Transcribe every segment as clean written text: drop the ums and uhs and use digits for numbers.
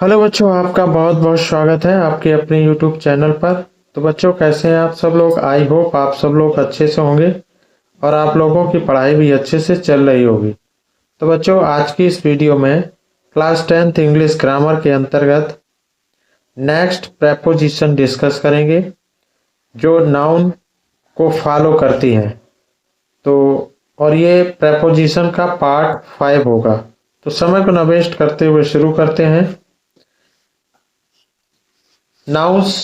Hello बच्चों, आपका बहुत बहुत स्वागत है आपके अपने YouTube चैनल पर। तो बच्चों, कैसे हैं आप सब लोग? आई होप आप सब लोग अच्छे से होंगे और आप लोगों की पढ़ाई भी अच्छे से चल रही होगी। तो बच्चों, आज की इस वीडियो में क्लास 10th इंग्लिश ग्रामर के अंतर्गत नेक्स्ट प्रेपोजिशन डिस्कस करेंगे जो नाउन को फॉलो करती हैं। तो और ये प्रेपोजिशन का पार्ट 5 होगा। तो समय को न वेस्ट करते हुए शुरू करते हैं। नाउन्स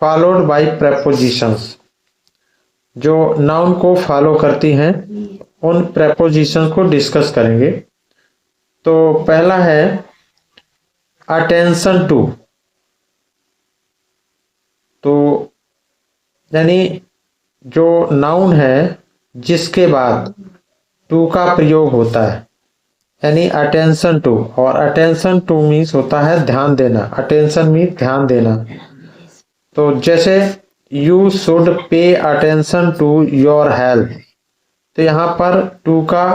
फॉलोड बाय प्रेपोजिशंस, जो नाउन को फॉलो करती हैं उन प्रेपोजिशंस को डिस्कस करेंगे। तो पहला है अटेंशन टू। तो यानी जो नाउन है जिसके बाद टू का प्रयोग होता है, यानी अटेंशन टू। और अटेंशन टू मीन्स होता है ध्यान देना। अटेंशन मीन्स ध्यान देना। तो जैसे you should pay attention to your health, तो यहाँ पर टू का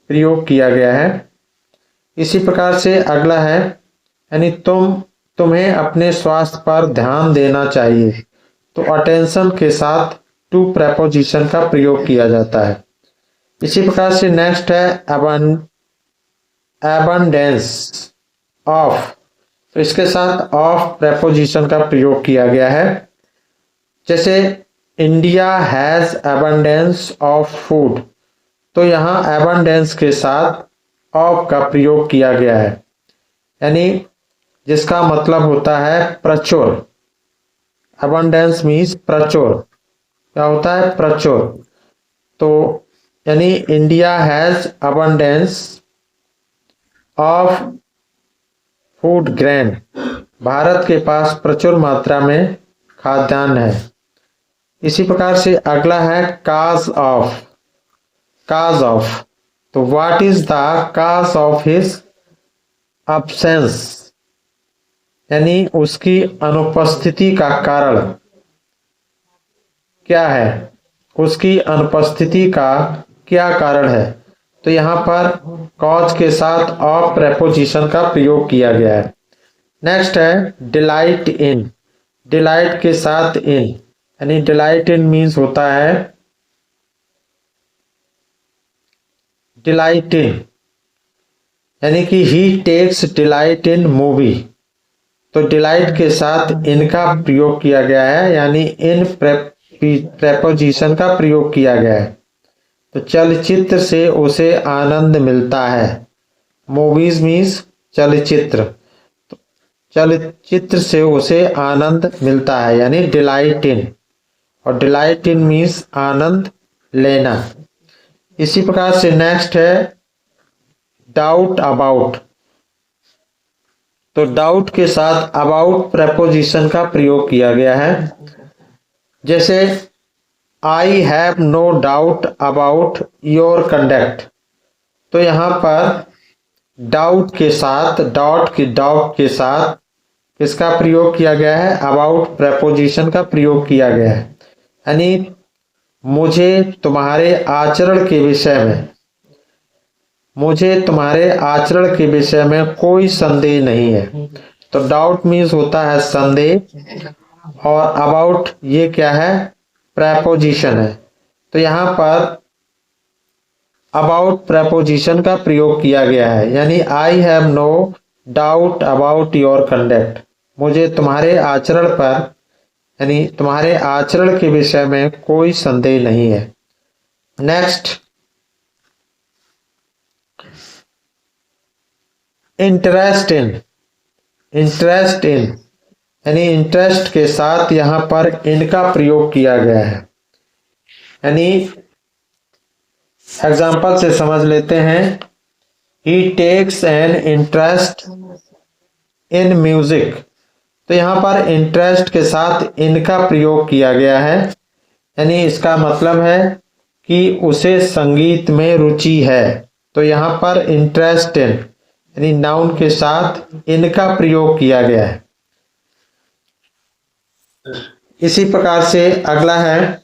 प्रयोग किया गया है। इसी प्रकार से अगला है यानी तुम्हें अपने स्वास्थ्य पर ध्यान देना चाहिए। तो अटेंशन के साथ टू प्रेपोजिशन का प्रयोग किया जाता है। इसी प्रकार से नेक्स्ट है एबंडेंस ऑफ। तो इसके साथ ऑफ प्रेपोजिशन का प्रयोग किया गया है। जैसे India has abundance of food, तो यहाँ एबंडेंस के साथ ऑफ का प्रयोग किया गया है, यानी जिसका मतलब होता है प्रचुर। एबंडेंस मीन्स प्रचुर। क्या होता है? प्रचुर। तो यानी India has abundance of food grain, Bharat के पास प्रचुर मात्रा में खाद्यान्न है। इसी प्रकार से अगला है काज ऑफ। काज ऑफ, तो what is the cause of his absence, यानी उसकी अनुपस्थिति का कारण क्या है? उसकी अनुपस्थिति का क्या कारण है? तो यहाँ पर कॉज के साथ ऑफ प्रेपोजिशन का प्रयोग किया गया है। नेक्स्ट है डिलाइट इन। डिलाइट के साथ इन, यानी डिलाइट इन मीन्स होता है डिलाइट इन, यानी कि ही टेक्स डिलाइट इन मूवी। तो डिलाइट के साथ इनका प्रयोग किया गया है, यानी इन प्रेपोजिशन का प्रयोग किया गया है। तो चलचित्र से उसे आनंद मिलता है। मूवीज मीन्स चलचित्र। तो चलचित्र से उसे आनंद मिलता है, यानी डिलाइट इन। और डिलाइट इन मीन्स आनंद लेना। इसी प्रकार से नेक्स्ट है डाउट अबाउट। तो डाउट के साथ अबाउट प्रेपोजिशन का प्रयोग किया गया है। जैसे I have no doubt about your conduct, तो यहाँ पर डाउट के साथ डाउट के साथ किसका प्रयोग किया गया है? अबाउट प्रेपोजिशन का प्रयोग किया गया है, यानी मुझे तुम्हारे आचरण के विषय में, मुझे तुम्हारे आचरण के विषय में कोई संदेह नहीं है। तो डाउट मीन्स होता है संदेह, और अबाउट ये क्या है? प्रेपोजिशन है। तो यहाँ पर अबाउट प्रेपोजिशन का प्रयोग किया गया है, यानी I have no doubt about your conduct, मुझे तुम्हारे आचरण पर, यानी तुम्हारे आचरण के विषय में कोई संदेह नहीं है। Next interest in. Interest in, यानी इंटरेस्ट के साथ यहाँ पर इनका प्रयोग किया गया है, यानी एग्जाम्पल से समझ लेते हैं। He takes an interest in music, तो यहाँ पर इंटरेस्ट के साथ इनका प्रयोग किया गया है, यानी इसका मतलब है कि उसे संगीत में रुचि है। तो यहाँ पर इंटरेस्ट इन, यानी नाउन के साथ इनका प्रयोग किया गया है। इसी प्रकार से अगला है,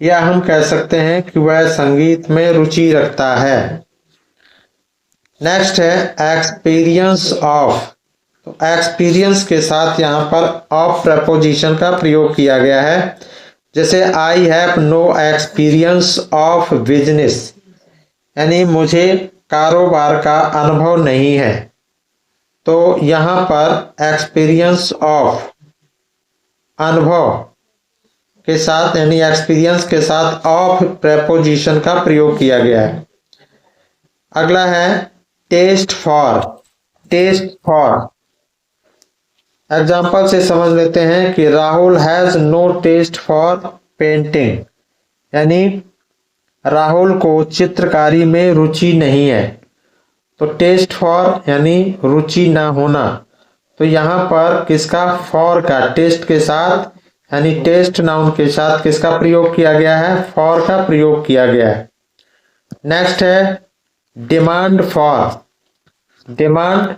या हम कह सकते हैं कि वह संगीत में रुचि रखता है। नेक्स्ट है एक्सपीरियंस ऑफ। तो एक्सपीरियंस के साथ यहाँ पर ऑफ प्रपोजिशन का प्रयोग किया गया है। जैसे I have no experience of business, यानी मुझे कारोबार का अनुभव नहीं है। तो यहाँ पर एक्सपीरियंस ऑफ अनुभव के साथ यानी एक्सपीरियंस के साथ ऑफ प्रेपोजिशन का प्रयोग किया गया है। अगला है taste for. Taste for example से समझ लेते हैं कि Rahul has no taste for painting, यानी राहुल को चित्रकारी में रुचि नहीं है। तो टेस्ट फॉर यानी रुचि ना होना, तो यहाँ पर किसका फॉर का टेस्ट के साथ यानी टेस्ट नाउन के साथ किसका प्रयोग किया गया है, फॉर का प्रयोग किया गया है। नेक्स्ट है demand for. Demand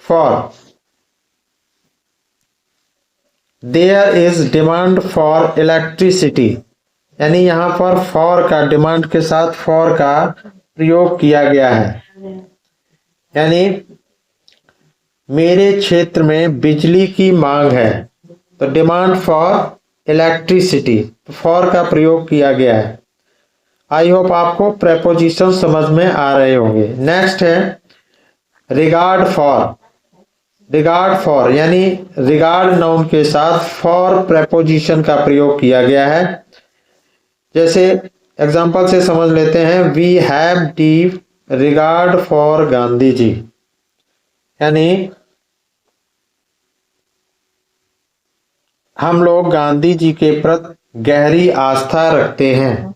for their is demand for electricity, यानी यहाँ पर फॉर का डिमांड के साथ फॉर का प्रयोग किया गया है। यानी मेरे क्षेत्र में बिजली की मांग है, तो डिमांड फॉर इलेक्ट्रिसिटी, फॉर का प्रयोग किया गया है। आई होप आपको प्रेपोजिशन समझ में आ रहे होंगे। नेक्स्ट है रिगार्ड फॉर। रिगार्ड फॉर यानी रिगार्ड नाउन के साथ फॉर प्रेपोजिशन का प्रयोग किया गया है। जैसे एग्जांपल से समझ लेते हैं, we have deep regard for Gandhi ji, यानी हम लोग गांधी जी के प्रति गहरी आस्था रखते हैं।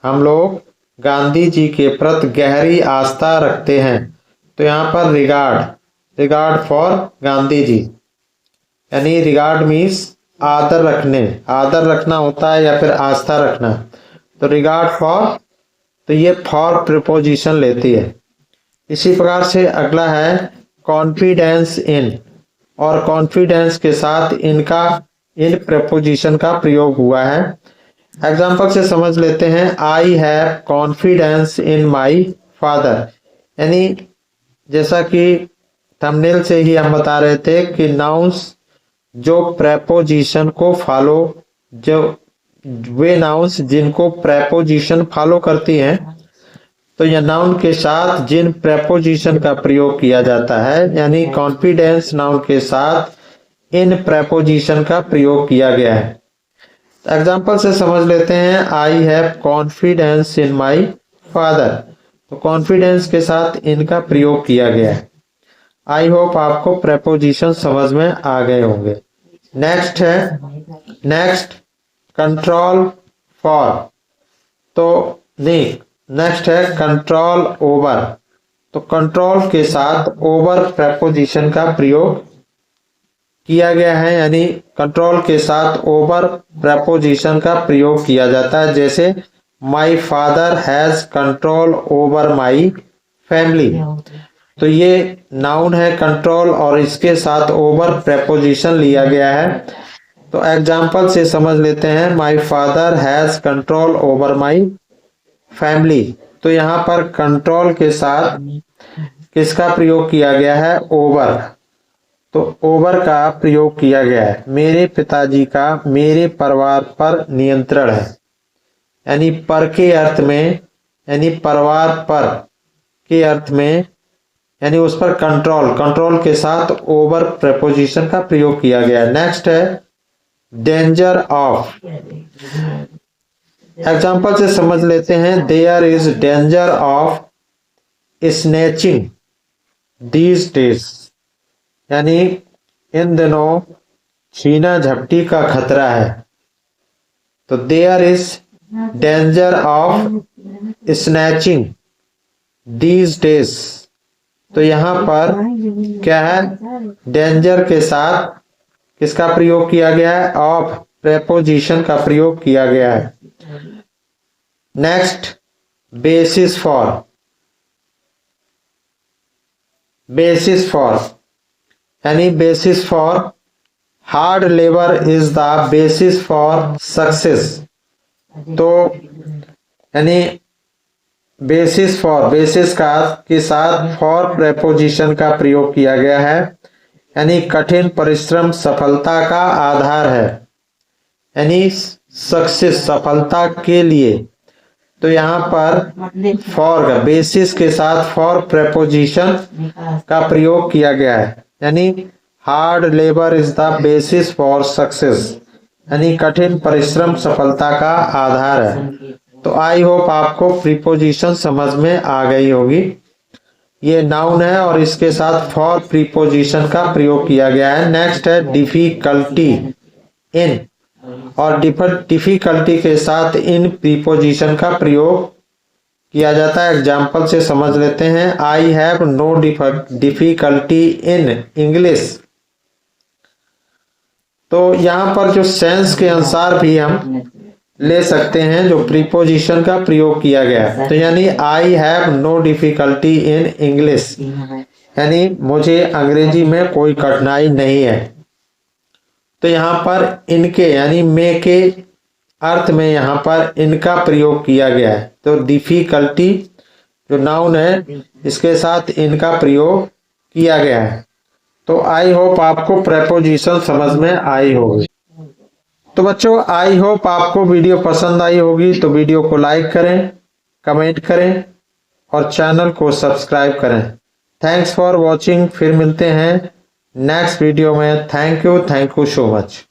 हम लोग गांधी जी के प्रति गहरी आस्था रखते हैं। तो यहाँ पर रिगार्ड फॉर गांधी जी, यानी रिगार्ड मीन्स आदर रखने, आदर रखना होता है या फिर आस्था रखना। तो रिगार्ड फॉर, तो ये फॉर प्रीपोजिशन लेती है। इसी प्रकार से अगला है कॉन्फिडेंस इन, और कॉन्फिडेंस के साथ इन प्रीपोजिशन का प्रयोग हुआ है। एग्जाम्पल से समझ लेते हैं, I have confidence in my father, यानी जैसा कि थंबनेल से ही हम बता रहे थे कि नाउन्स जो प्रेपोजिशन को फॉलो, जो वे नाउन्स जिनको प्रेपोजिशन फॉलो करती हैं, तो यह नाउन के साथ जिन प्रेपोजिशन का प्रयोग किया जाता है, यानी कॉन्फिडेंस नाउन के साथ इन प्रेपोजिशन का प्रयोग किया गया है। एग्जाम्पल से समझ लेते हैं, I have confidence in my father, तो कॉन्फिडेंस के साथ इनका प्रयोग किया गया है। आई होप आपको प्रेपोजिशन समझ में आ गए होंगे। नेक्स्ट है कंट्रोल फॉर, तो नहीं, नेक्स्ट है कंट्रोल ओवर। तो कंट्रोल के साथ ओवर प्रेपोजिशन का प्रयोग किया गया है, यानी कंट्रोल के साथ ओवर प्रेपोजिशन का प्रयोग किया जाता है। जैसे my father has control over my family, तो ये नाउन है कंट्रोल और इसके साथ ओवर प्रेपोजिशन लिया गया है। तो एग्जाम्पल से समझ लेते हैं, my father has control over my family, तो यहाँ पर कंट्रोल के साथ किसका प्रयोग किया गया है, ओवर। तो ओवर का प्रयोग किया गया है। मेरे पिताजी का मेरे परिवार पर नियंत्रण है, यानी पर के अर्थ में, यानी परिवार पर के अर्थ में, यानी उस पर कंट्रोल के साथ ओवर प्रेपोजिशन का प्रयोग किया गया है। नेक्स्ट है डेंजर ऑफ। एग्जाम्पल से समझ लेते हैं, there is danger of snatching these days, यानी इन दिनों छीना झपटी का खतरा है। तो there is danger of snatching these days, तो यहाँ पर क्या है, डेंजर के साथ किसका प्रयोग किया गया है, ऑफ प्रेपोजिशन का प्रयोग किया गया है। Next basis for. Basis for यानी basis for hard labour is the basis for success, तो यानी बेसिस फॉर, बेसिस का के साथ फॉर प्रेपोजिशन का प्रयोग किया गया है। यानी कठिन परिश्रम सफलता का आधार है, यानी सक्सेस सफलता के लिए। तो यहाँ पर फॉर का बेसिस के साथ फॉर प्रेपोजिशन का प्रयोग किया गया है, यानी hard labour is the basis for success, यानी कठिन परिश्रम सफलता का आधार है। तो आई होप आपको प्रीपोजिशन समझ में आ गई होगी। ये नाउन है और इसके साथ फॉर प्रीपोजिशन का प्रयोग किया गया है। नेक्स्ट है डिफिकल्टी इन, और डिफिकल्टी के साथ इन प्रीपोजिशन का प्रयोग किया जाता है। एग्जाम्पल से समझ लेते हैं। I have no difficulty in English. तो यहाँ पर जो सेंस के अनुसार भी हम ले सकते हैं जो प्रीपोजिशन का प्रयोग किया गया है। तो यानी I have no difficulty in English, यानी मुझे अंग्रेजी में कोई कठिनाई नहीं है। तो यहाँ पर इनके यानी में के अर्थ में यहाँ पर इनका प्रयोग किया गया है। तो डिफिकल्टी जो नाउन है इसके साथ इनका प्रयोग किया गया है। तो आई होप आपको प्रेपोजिशन समझ में आई होगी। तो बच्चों आई होप आपको वीडियो पसंद आई होगी। तो वीडियो को लाइक करें, कमेंट करें और चैनल को सब्सक्राइब करें। Thanks for watching. फिर मिलते हैं नेक्स्ट वीडियो में। Thank you so much.